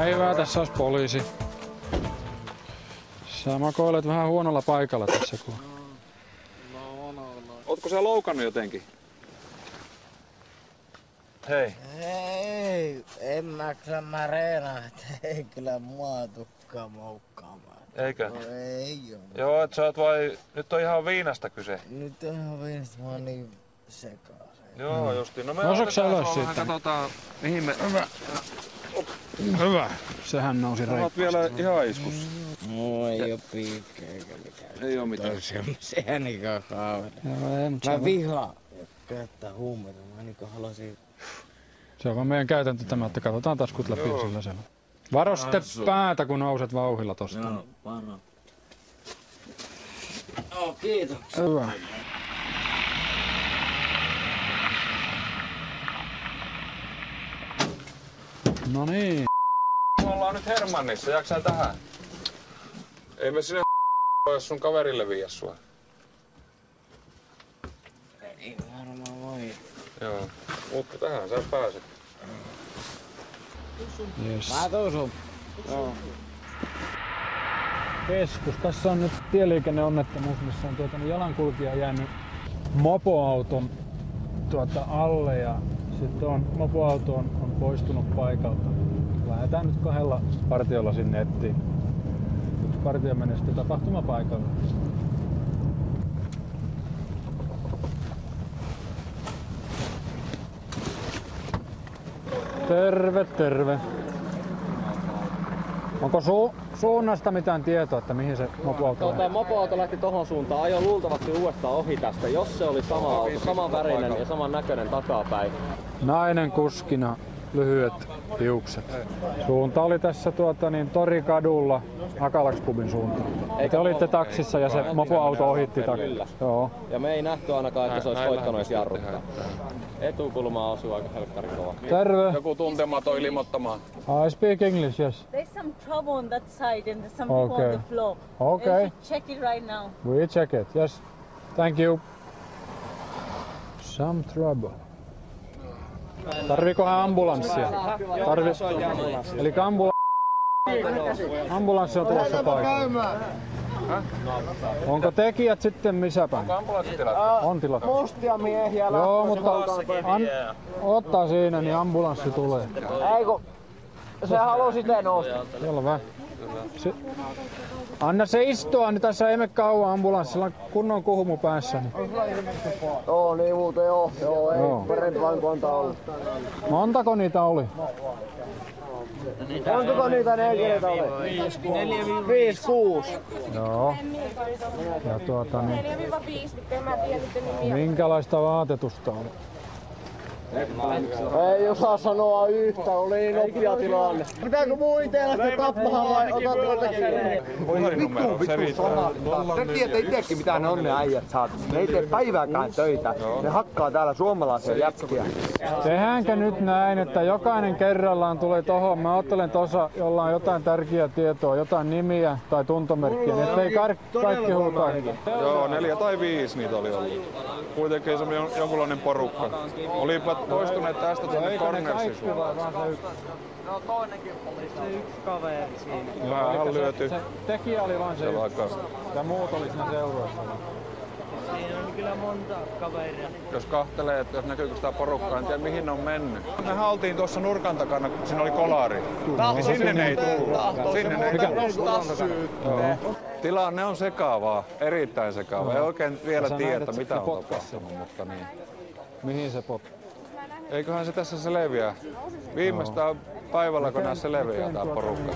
Päivää, tässä olisi poliisi. Sä makoilet vähän huonolla paikalla tässä kun... Ootko sä loukannut jotenkin? Hei. Ei, en mä reenaa, että ei kyllä mua tukkaa moukkaamaan. Eikö? No, ei oo. Joo, et sä oot vai... Nyt on ihan viinasta kyse. Nyt on ihan viinasta, mä oon niin sekaisin. Joo, justiin. No me Nouseeko sä ylös vähän siitä? katsotaan, mihin me... Hyvä. Sehän nousi Sä oot reippaasti. vielä ihan iskussa. No ei oo piikkää eikä mitään. Ei oo mitään. Sehän niinku haavera. Joo, ei, mutta Mä vihaan käyttää huumeita, mä niinku haluaisin... se on vaan meidän käytäntö tämä, että katsotaan taskut läpi sillä sen. Varo sitten päätä, kun nouset vauhilla tosta. Joo, varo. Joo, kiitos. Hyvä. No niin. Me ollaan nyt Hermannissa, jaksää tähän? Ei me sinne jos sun kaverille viiä sua. Ei varmaan voi. Joo, mutta tähän sä pääset. Yes. Mä tuun sun. Joo. Keskus. Tässä on nyt tieliikenneonnettomuus, missä on jalankulkija jäänyt mopoauton alle ja sitten mopoauto on poistunut paikalta. Lähdetään nyt 2 partiolla sinne etsiin. Yksi partio menee sitten tapahtumapaikalle. Terve, terve. Onko suunnasta mitään tietoa, että mihin se mopoauto on? Mopoauto lähti tohon suuntaan, ajoi luultavasti uudestaan ohi tästä, jos se oli sama auto, saman värinen ja saman näköinen takapäin. Nainen kuskina, lyhyet hiukset. Suunta oli tässä Torikadulla, Akalaks-pubin suuntaan. Te olitte taksissa ja se mopoauto ohitti Kyllä. Joo. Ja me ei nähty ainakaan, että se olisi koittanut edes jarruttaa. Etukulmaa osuu aika helkkarin kova. Terve. Joku tuntematon ilmoittamaan. I speak English, yes. There's some trouble on that side and there's some people Okay. on the floor. Okay. You should check it right now. We check it, yes. Thank you. Some trouble. Tarviikohan ambulanssia? Eli ambulanssi on tulossa paikalle. Onko tekijät sitten missä päin? On tilattu. Mustia miehiä Joo, mutta ottaa siinä, niin ambulanssi tulee. Ei kun se haluaa siten nousta. Selvä. Anna se istua, niin tässä ei mene kauan ambulanssilla on kunnon kuhumu päässä. Niin. Joo, niin muuten joo. Joo, ei Joo. parempaan kuin antaa olla. Montako niitä oli? Montako niitä neljätä oli? 5, 6. Joo. Ja minkälaista vaatetusta oli? Ei osaa sanoa yhtä, oli niin nopea tilanne. Pitääkö muu ite lähteä tappamaan vai otatko tekijää? Tekijät ei tiedäkin mitä ne on ne äijät saat. Ne ei tee päivääkään töitä. Ne hakkaa täällä suomalaisia jätkiä. Tehdäänkö nyt näin, että jokainen kerrallaan tulee tohon, mä ottelen tossa, jolla on jotain tärkeää tietoa, jotain nimiä tai tuntomerkkiä, niin ettei kaikki huutaa. Joo, 4 tai 5 niitä oli ollut. Kuitenkin se on jonkunlainen porukka. Olivat poistuneet tästä tuonne Cornersiin suuntaan. No toinenkin oli se yksi kaveri siinä. Vähän lyöty. Se tekijä oli vaan se yksi. ja muut oli siinä seuroissa. Siinä on kyllä monta kaveria. Jos kahtelee, että jos näkyykö sitä porukkaa, en tiedä mihin ne on mennyt. Me oltiin tuossa nurkan takana, kun siinä oli kolari. Niin sinne ne ei tullut. Sinne ne ei tullut. Tilanne on sekavaa, erittäin sekavaa. Ei oikein vielä tiedä, mitä on tapahtunut, mutta niin. Mihin se potki? Eiköhän se tässä selviää. Viimeistään päivällä, kun nämä selviää tää porukka.